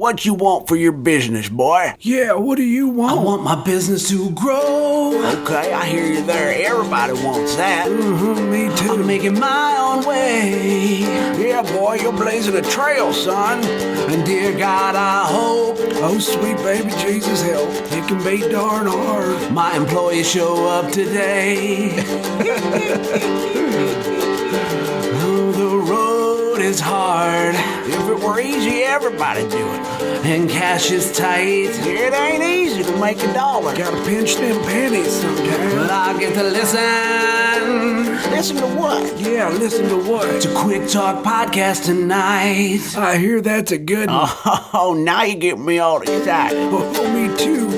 what you want for your business, boy? Yeah, what do you want? I want my business to grow. Okay, I hear you there. Everybody wants that. Me too. I'm making my own way. Yeah, boy, you're blazing a trail, son. And dear God, I hope, Oh, sweet baby Jesus, help. It can be darn hard. my employees show up today. Oh, the road is hard. If it were easy, everybody'd do it. And cash is tight. It ain't easy to make a dollar. Gotta pinch them pennies sometimes. But I get to listen Listen to what? Yeah, listen to what? to Quick Talk Podcast tonight. I hear that's a good one. Oh, now you get me all excited. Oh, me too.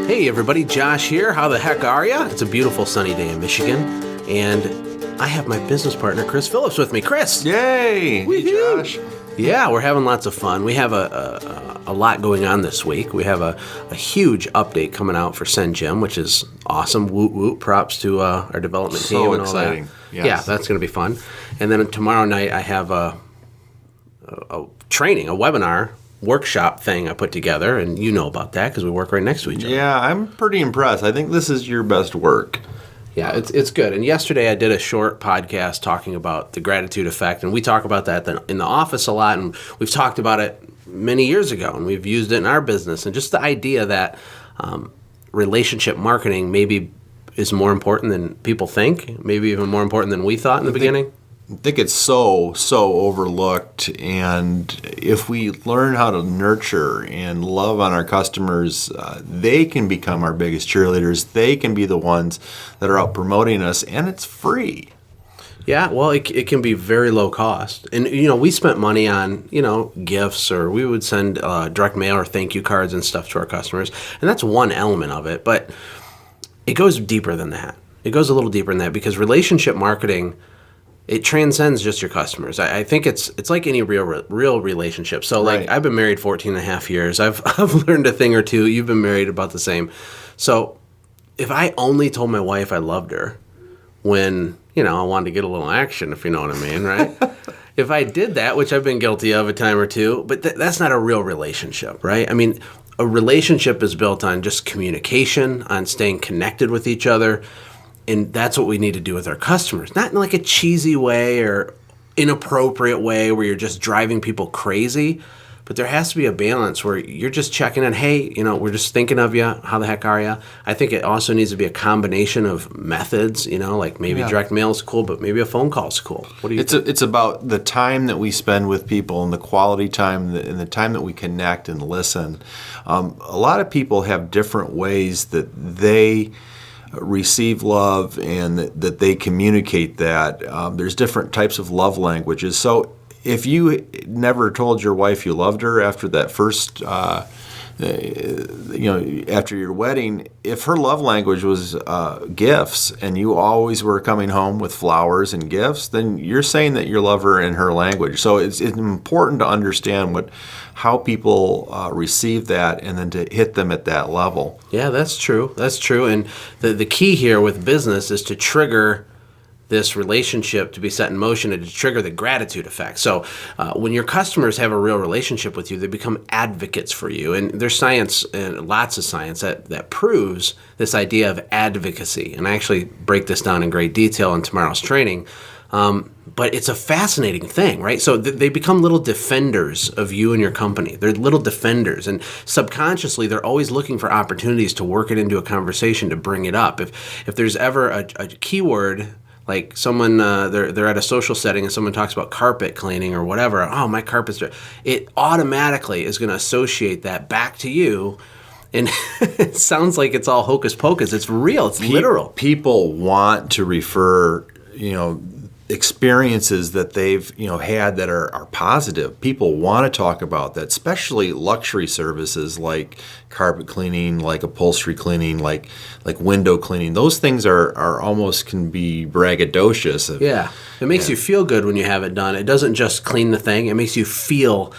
Hey everybody, Josh here. How the heck are ya? It's a beautiful sunny day in Michigan, and I have my business partner Chris Phillips with me. Chris! Yay! Hey, Josh. Yeah, we're having lots of fun. We have a lot going on this week. We have a huge update coming out for Send Gym, which is awesome. Woot woot! Props to our development So team and exciting. all that. Yes. Yeah, that's going to be fun. And then tomorrow night I have a training, a webinar workshop thing I put together, and you know about that because we work right next to each other. Yeah, I'm pretty impressed. I think this is your best work. Yeah, it's good. And yesterday I did a short podcast talking about the gratitude effect, and we talk about that in the office a lot, and we've talked about it many years ago, and we've used it in our business. And just the idea that relationship marketing maybe is more important than people think, maybe even more important than we thought in the beginning. I think it's so overlooked, and if we learn how to nurture and love on our customers, they can become our biggest cheerleaders. They can be the ones that are out promoting us, and it's free. Yeah, well, it can be very low cost. And, we spent money on, gifts, or we would send direct mail or thank you cards and stuff to our customers. And that's one element of it. But it goes deeper than that. It goes a little deeper than that because relationship marketing, it transcends just your customers. I think it's like any real relationship. So, like, Right. I've been married 14 and a half years. I've learned a thing or two. You've been married about the same. So if I only told my wife I loved her when, I wanted to get a little action, if you know what I mean, right? If I did that, which I've been guilty of a time or two, but that's not a real relationship, right? I mean, a relationship is built on just communication, on staying connected with each other. And that's what we need to do with our customers. Not in like a cheesy way or inappropriate way where you're just driving people crazy. But there has to be a balance where you're just checking in. Hey, we're just thinking of you. How the heck are you? I think it also needs to be a combination of methods, like maybe direct mail is cool, but maybe a phone call is cool. What do you think? It's about the time that we spend with people and the quality time and the time that we connect and listen. A lot of people have different ways that they receive love and that they communicate that. There's different types of love languages. So if you never told your wife you loved her after that first, after your wedding, if her love language was gifts and you always were coming home with flowers and gifts, then you're saying that you love her in her language. So it's important to understand how people receive that and then to hit them at that level. Yeah, that's true. That's true. And the key here with business is to trigger this relationship to be set in motion and to trigger the gratitude effect. So when your customers have a real relationship with you, they become advocates for you. And there's science, and lots of science, that proves this idea of advocacy. And I actually break this down in great detail in tomorrow's training. But it's a fascinating thing, right? So they become little defenders of you and your company. They're little defenders. And subconsciously, they're always looking for opportunities to work it into a conversation, to bring it up. If there's ever a keyword, like someone, they're at a social setting and someone talks about carpet cleaning or whatever, oh, my carpet's dirty, it automatically is going to associate that back to you. And it sounds like it's all hocus pocus. It's real. It's literal. People want to refer, experiences that they've had that are positive. People want to talk about that, especially luxury services like carpet cleaning, like upholstery cleaning, like window cleaning. Those things are almost can be braggadocious. Yeah, it makes you feel good when you have it done. It doesn't just clean the thing. It makes you feel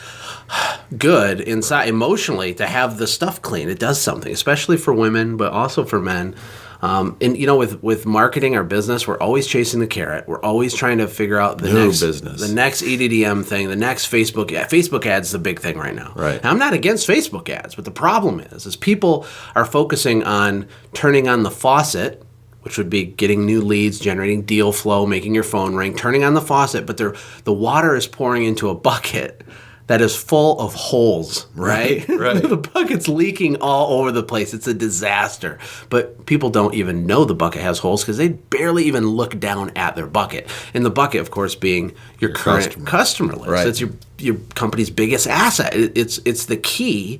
good inside emotionally to have the stuff clean. It does something, especially for women, but also for men. And with marketing our business, we're always chasing the carrot. We're always trying to figure out the New next business, the next EDDM thing, the next Facebook. Facebook ads is the big thing right now. Right. Now, I'm not against Facebook ads, but the problem is people are focusing on turning on the faucet, which would be getting new leads, generating deal flow, making your phone ring, turning on the faucet, but the water is pouring into a bucket that is full of holes, right? Right. The bucket's leaking all over the place. It's a disaster. But people don't even know the bucket has holes because they barely even look down at their bucket. And the bucket, of course, being your current customer list. Right. It's your company's biggest asset. It's the key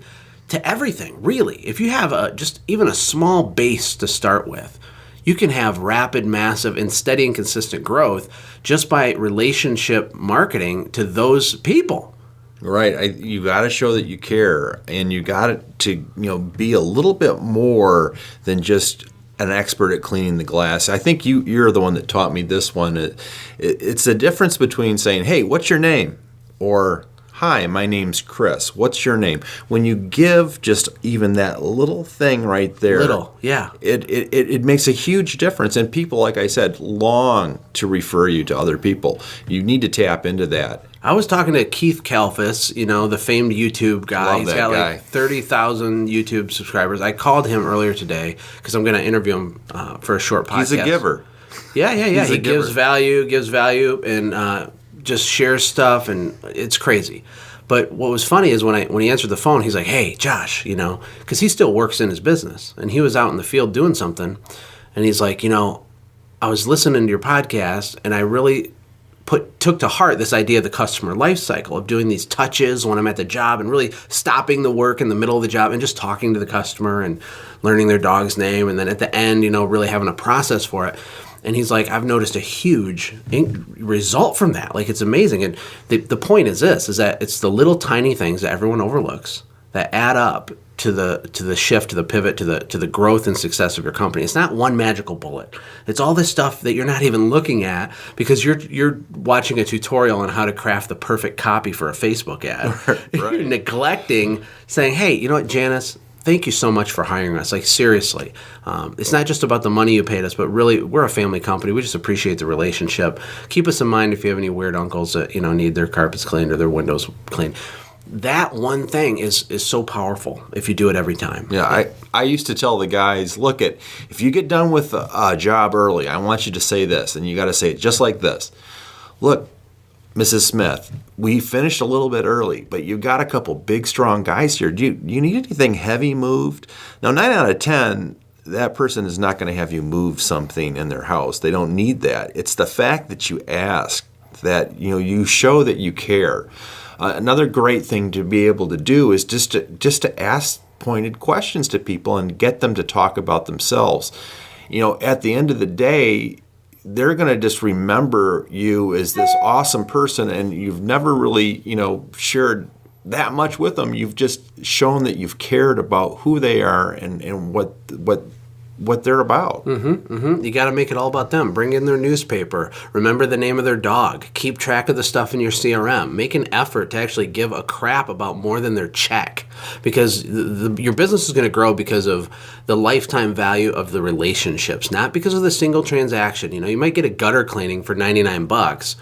to everything, really. If you have just even a small base to start with, you can have rapid, massive, and steady and consistent growth just by relationship marketing to those people. Right. You got to show that you care, and you got to be a little bit more than just an expert at cleaning the glass. I think you're the one that taught me this one. It's the difference between saying, "Hey, what's your name?" or "Hi, my name's Chris. What's your name?" When you give just even that little thing right there, it makes a huge difference. And people, like I said, long to refer you to other people. You need to tap into that. I was talking to Keith Kalfas, the famed YouTube guy. Love He's that got guy. like 30,000 YouTube subscribers. I called him earlier today because I'm going to interview him for a short podcast. He's a giver. Yeah. He's a He gives giver. value, and just shares stuff, and it's crazy. But what was funny is when he answered the phone, he's like, "Hey, Josh," because he still works in his business, and he was out in the field doing something, and he's like, "I was listening to your podcast, and I really took to heart this idea of the customer life cycle, of doing these touches when I'm at the job and really stopping the work in the middle of the job and just talking to the customer and learning their dog's name, and then at the end, really having a process for it." And he's like, "I've noticed a huge result from that. Like, it's amazing." And the point is this, is that it's the little tiny things that everyone overlooks that add up to the shift, to the pivot, to the growth and success of your company. It's not one magical bullet. It's all this stuff that you're not even looking at because you're watching a tutorial on how to craft the perfect copy for a Facebook ad. Right. You're neglecting saying, "Hey, you know what, Janice? Thank you so much for hiring us." Like, seriously, it's not just about the money you paid us, but really, we're a family company. We just appreciate the relationship. Keep us in mind if you have any weird uncles that need their carpets cleaned or their windows cleaned. That one thing is so powerful if you do it every time. Yeah, I used to tell the guys, look, if you get done with a job early, I want you to say this, and you got to say it just like this. "Look, Mrs. Smith, we finished a little bit early, but you've got a couple big, strong guys here. Do you need anything heavy moved?" Now, 9 out of 10, that person is not going to have you move something in their house. They don't need that. It's the fact that you ask, that you show that you care. Another great thing to be able to do is just to ask pointed questions to people and get them to talk about themselves. At the end of the day, they're going to just remember you as this awesome person, and you've never really, shared that much with them. You've just shown that you've cared about who they are and what they're about. You got to make it all about them. Bring in their newspaper. Remember the name of their dog. Keep track of the stuff in your CRM. Make an effort to actually give a crap about more than their check, because your business is going to grow because of the lifetime value of the relationships, not because of the single transaction. You might get a gutter cleaning for $99.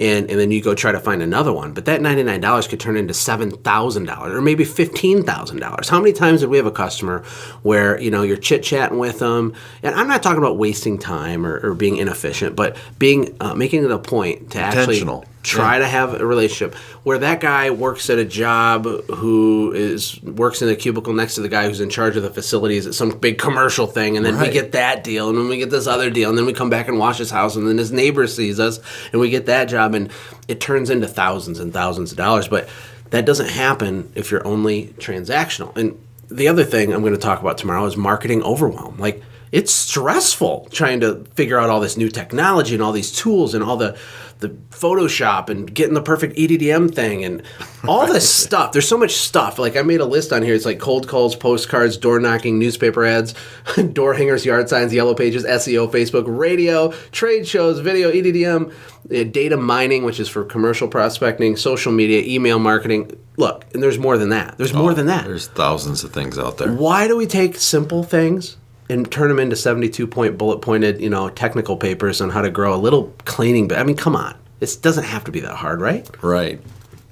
And then you go try to find another one. But that $99 could turn into $7,000 or maybe $15,000. How many times did we have a customer where, you're chit-chatting with them? And I'm not talking about wasting time or being inefficient, but making it a point to actually try to have a relationship where that guy works at a job works in a cubicle next to the guy who's in charge of the facilities at some big commercial thing, and then we get that deal, and then we get this other deal, and then we come back and wash his house, and then his neighbor sees us, and we get that job, and it turns into thousands and thousands of dollars. But that doesn't happen if you're only transactional. And the other thing I'm going to talk about tomorrow is marketing overwhelm. Like, it's stressful trying to figure out all this new technology and all these tools and all the Photoshop and getting the perfect EDDM thing and all this stuff. There's so much stuff. Like, I made a list on here. It's like cold calls, postcards, door knocking, newspaper ads, door hangers, yard signs, yellow pages, SEO, Facebook, radio, trade shows, video, EDDM, data mining, which is for commercial prospecting, social media, email marketing. Look, and there's more than that. There's more than that. There's thousands of things out there. Why do we take simple things and turn them into 72-point bullet pointed, technical papers on how to grow a little cleaning. I mean, come on. This doesn't have to be that hard, right? Right.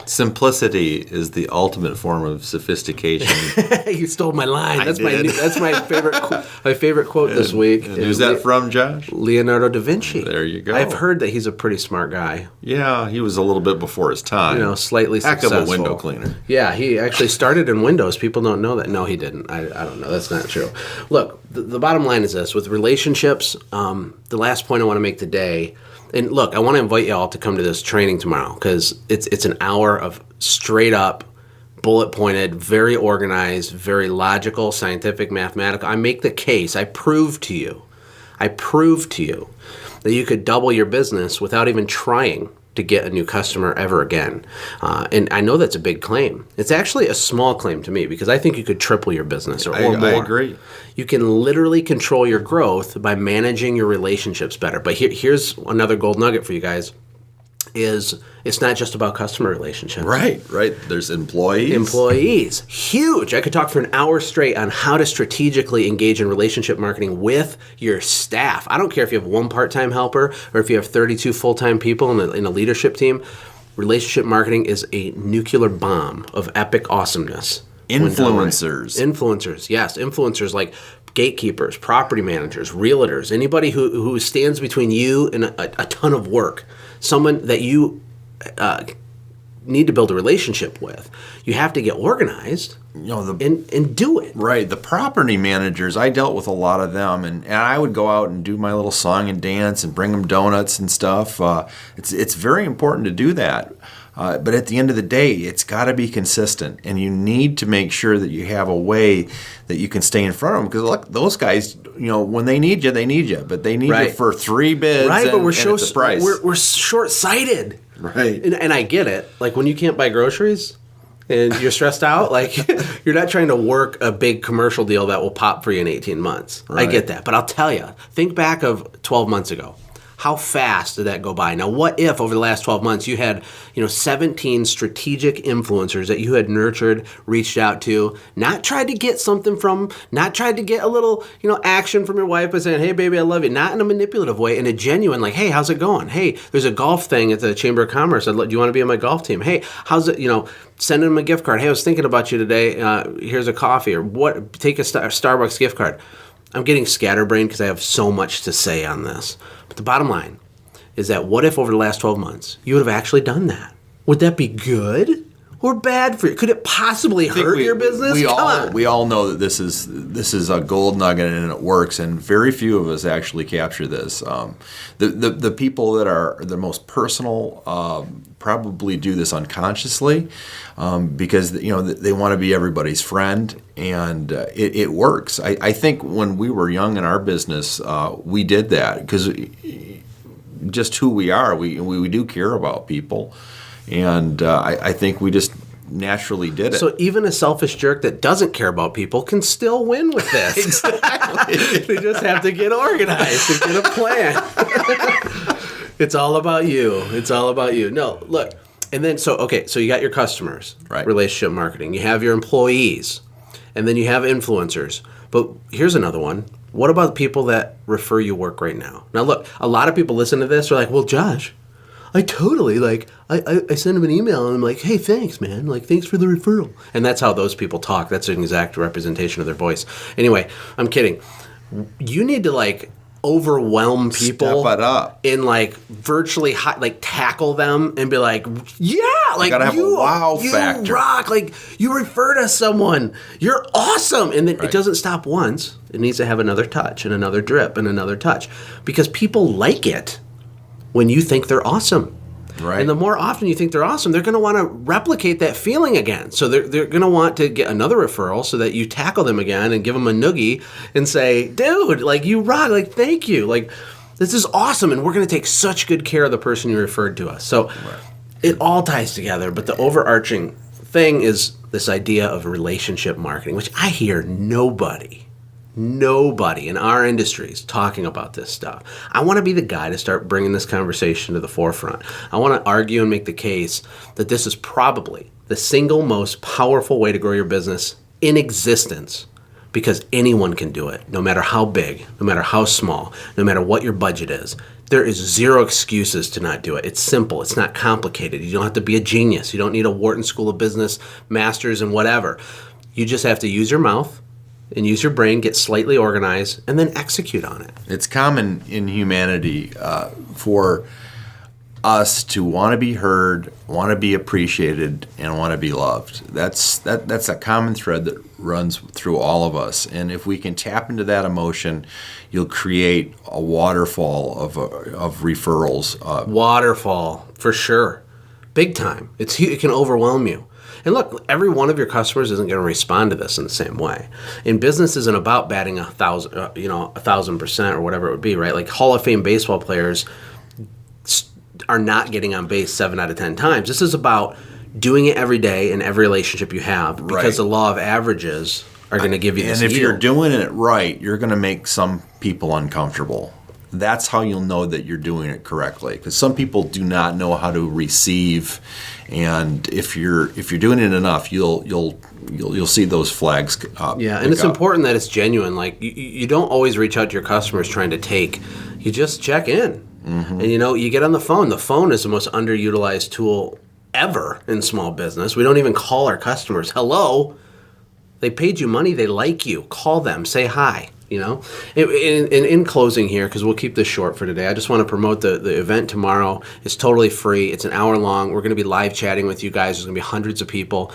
Simplicity is the ultimate form of sophistication. You stole my line. That's did. That's my favorite. My favorite quote this week. And who's that from, Josh? Leonardo da Vinci. There you go. I've heard that he's a pretty smart guy. Yeah, he was a little bit before his time. Slightly Heck successful. of a window cleaner. Yeah, he actually started in Windows. People don't know that. No, he didn't. I don't know. That's not true. Look, the bottom line is this: with relationships, the last point I want to make today. And look, I want to invite you all to come to this training tomorrow because it's an hour of straight up, bullet pointed, very organized, very logical, scientific, mathematical. I make the case. I prove to you that you could double your business without even trying to get a new customer ever again. And I know that's a big claim. It's actually a small claim to me because I think you could triple your business or more. I agree. You can literally control your growth by managing your relationships better. But here's another gold nugget for you guys is it's not just about customer relationships. Right. There's employees. Employees. Huge. I could talk for an hour straight on how to strategically engage in relationship marketing with your staff. I don't care if you have one part-time helper or if you have 32 full-time people in a leadership team. Relationship marketing is a nuclear bomb of epic awesomeness. Influencers, yes. Influencers like gatekeepers, property managers, realtors, anybody who stands between you and a ton of work. Someone that you need to build a relationship with. You have to get organized and do it. Right. The property managers, I dealt with a lot of them, and I would go out and do my little song and dance and bring them donuts and stuff. It's very important to do that. But at the end of the day, it's got to be consistent, and you need to make sure that you have a way that you can stay in front of them. Because look, those guys, when they need you, but they need you for 3 bids. Right, but we're at the price. We're short-sighted. Right. And I get it. Like when you can't buy groceries and you're stressed out, like you're not trying to work a big commercial deal that will pop for you in 18 months. Right. I get that. But I'll tell you, think back of 12 months ago. How fast did that go by? Now, what if over the last 12 months you had, 17 strategic influencers that you had nurtured, reached out to, not tried to get something from, not tried to get a little, action from your wife by saying, hey, baby, I love you, not in a manipulative way, in a genuine, like, hey, how's it going? Hey, there's a golf thing at the Chamber of Commerce. Do you want to be on my golf team? Hey, how's it, sending them a gift card. Hey, I was thinking about you today. Here's a coffee or what? Take a Starbucks gift card. I'm getting scatterbrained because I have so much to say on this. But the bottom line is that what if over the last 12 months you would have actually done that? Would that be good or bad for you? Could it possibly hurt your business? We all know that this is a gold nugget and it works, and very few of us actually capture this. The people that are the most personal probably do this unconsciously because they want to be everybody's friend, and it works. I think when we were young in our business, we did that because just who we are. We do care about people. And I think we just naturally did it. So even a selfish jerk that doesn't care about people can still win with this. Exactly. They just have to get organized and get a plan. It's all about you. It's all about you. No, look. And then, so you got your customers, right? Relationship marketing. You have your employees. And then you have influencers. But here's another one. What about people that refer you work right now? Now, look, a lot of people listen to this are like, well, Josh, I totally, I send them an email and I'm like, hey, thanks, man. Thanks for the referral. And that's how those people talk. That's an exact representation of their voice. Anyway, I'm kidding. You need to, overwhelm people. Step it up. And, virtually, tackle them and be like, yeah, you gotta have a wow factor. You rock. You refer to someone. You're awesome. And then It doesn't stop once. It needs to have another touch and another drip and another touch. Because people like it when you think they're awesome. Right. And the more often you think they're awesome, they're going to want to replicate that feeling again. So they're going to want to get another referral so that you tackle them again and give them a noogie and say, dude, you rock, thank you. This is awesome, and we're going to take such good care of the person you referred to us. So It all ties together, but the overarching thing is this idea of relationship marketing, which I hear nobody in our industry is talking about this stuff. I want to be the guy to start bringing this conversation to the forefront. I want to argue and make the case that this is probably the single most powerful way to grow your business in existence because anyone can do it, no matter how big, no matter how small, no matter what your budget is. There is zero excuses to not do it. It's simple. It's not complicated. You don't have to be a genius. You don't need a Wharton School of Business, master's, and whatever. You just have to use your mouth and use your brain, get slightly organized, and then execute on it. It's common in humanity for us to want to be heard, want to be appreciated, and want to be loved. That's a common thread that runs through all of us. And if we can tap into that emotion, you'll create a waterfall of referrals. Waterfall, for sure. Big time. It can overwhelm you. And look, every one of your customers isn't going to respond to this in the same way. And business isn't about batting 1,000%, or whatever it would be, right? Like Hall of Fame baseball players are not getting on base 7 out of 10 times. This is about doing it every day in every relationship you have, because the law of averages are going to give you this And if yield. you're doing it right, you're going to make some people uncomfortable. That's how you'll know that you're doing it correctly, because some people do not know how to receive, and if you're doing it enough, you'll see those flags up. Yeah, and it's important that it's genuine. Like you don't always reach out to your customers trying to take. You just check in. And you get on the phone. The phone is the most underutilized tool ever in small business. We don't even call our customers. Hello, they paid you money. They like you. Call them. Say hi. In closing here, because we'll keep this short for today, I just want to promote the event tomorrow. It's totally free. It's an hour long. We're going to be live chatting with you guys. There's going to be hundreds of people.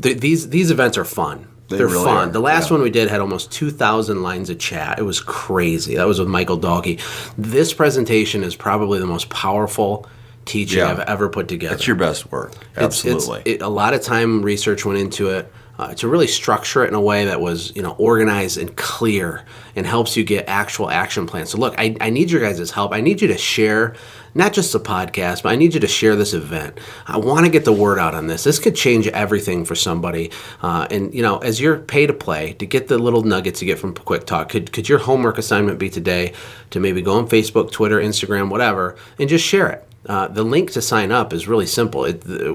These events are fun. They're really fun. are. The last one we did had almost 2,000 lines of chat. It was crazy. That was with Michael Dahlke. This presentation is probably the most powerful teaching I've ever put together. It's your best work. Absolutely. A lot of time research went into it to really structure it in a way that was organized and clear and helps you get actual action plans. So look, I need your guys' help. I need you to share not just the podcast, but I need you to share this event. I want to get the word out on this. This could change everything for somebody. And as you're pay to play, to get the little nuggets you get from Quick Talk, could your homework assignment be today to maybe go on Facebook, Twitter, Instagram, whatever, and just share it? The link to sign up is really simple.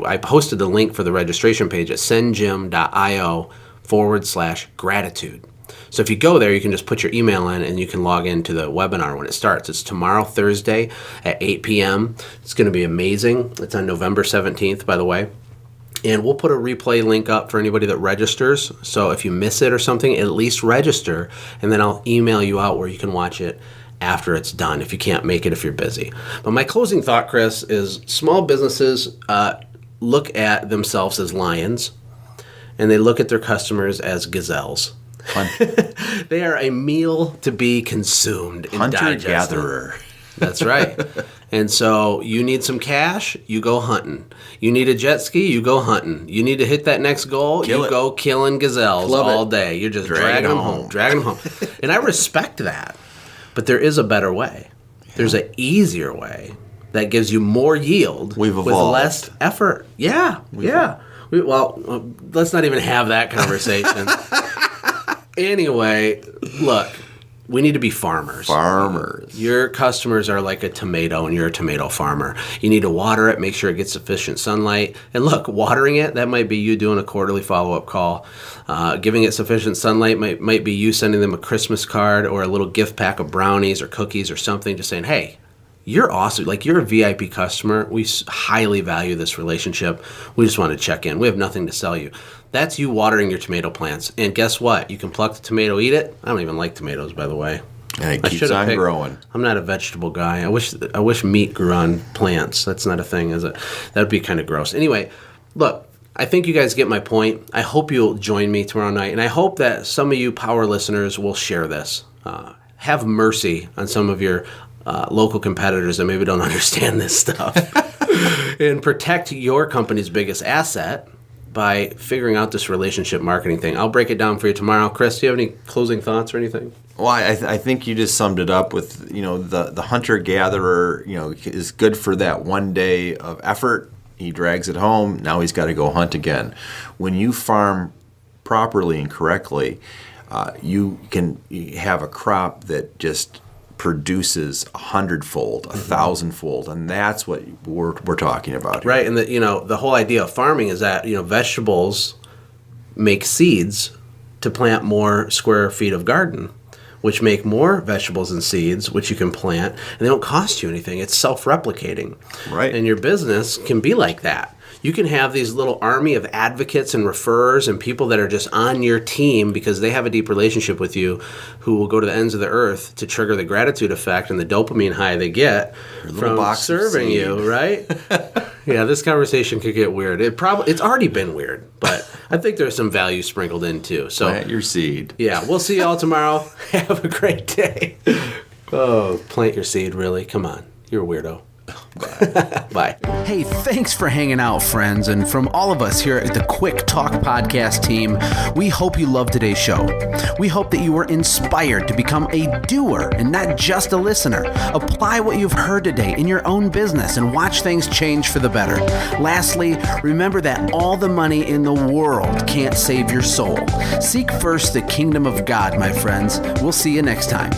I posted the link for the registration page at sendjim.io/gratitude. So if you go there, you can just put your email in and you can log into the webinar when it starts. It's tomorrow, Thursday at 8 p.m. It's going to be amazing. It's on November 17th, by the way. And we'll put a replay link up for anybody that registers. So if you miss it or something, at least register, and then I'll email you out where you can watch it after it's done if you can't make it, if you're busy. But my closing thought, Chris, is small businesses look at themselves as lions, and they look at their customers as gazelles. They are a meal to be consumed and digested. Hunter-gatherer. That's right. And so you need some cash, you go hunting. You need a jet ski, you go hunting. You need to hit that next goal, go killing gazelles all day. You're just dragging them home. And I respect that. But there is a better way. There's an easier way that gives you more yield with less effort. Yeah. Let's not even have that conversation. Anyway, look, we need to be farmers. Your customers are like a tomato, and you're a tomato farmer. You need to water it, make sure it gets sufficient sunlight. And look, watering it, that might be you doing a quarterly follow-up call. Giving it sufficient sunlight might be you sending them a Christmas card or a little gift pack of brownies or cookies or something, just saying, hey, you're awesome. Like, you're a VIP customer. We highly value this relationship. We just want to check in. We have nothing to sell you. That's you watering your tomato plants. And guess what? You can pluck the tomato, eat it. I don't even like tomatoes, by the way. And it keeps on growing. I'm not a vegetable guy. I wish meat grew on plants. That's not a thing, is it? That would be kind of gross. Anyway, look, I think you guys get my point. I hope you'll join me tomorrow night. And I hope that some of you power listeners will share this. Have mercy on some of your local competitors that maybe don't understand this stuff. And protect your company's biggest asset by figuring out this relationship marketing thing. I'll break it down for you tomorrow. Chris, do you have any closing thoughts or anything? Well, I think you just summed it up with, the hunter-gatherer, is good for that one day of effort. He drags it home. Now he's got to go hunt again. When you farm properly and correctly, you can have a crop that just produces 100-fold, 1,000-fold, and that's what we're talking about here. Right, and the whole idea of farming is that vegetables make seeds to plant more square feet of garden, which make more vegetables and seeds, which you can plant, and they don't cost you anything. It's self-replicating. Right. And your business can be like that. You can have these little army of advocates and referrers and people that are just on your team because they have a deep relationship with you, who will go to the ends of the earth to trigger the gratitude effect and the dopamine high they get from box of serving seed. you, right? Yeah, this conversation could get weird. It's already been weird, but I think there's some value sprinkled in too. So Plant your seed. yeah, we'll see y'all tomorrow. Have a great day. Oh, plant your seed, really? Come on. You're a weirdo. Bye. Hey, thanks for hanging out, friends. And from all of us here at the Quick Talk Podcast team, we hope you loved today's show. We hope that you were inspired to become a doer and not just a listener. Apply what you've heard today in your own business and watch things change for the better. Lastly, remember that all the money in the world can't save your soul. Seek first the kingdom of God, my friends. We'll see you next time.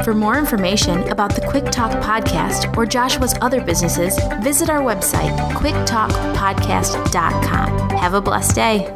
For more information about the Quick Talk Podcast or Joshua's other businesses, visit our website, quicktalkpodcast.com. Have a blessed day.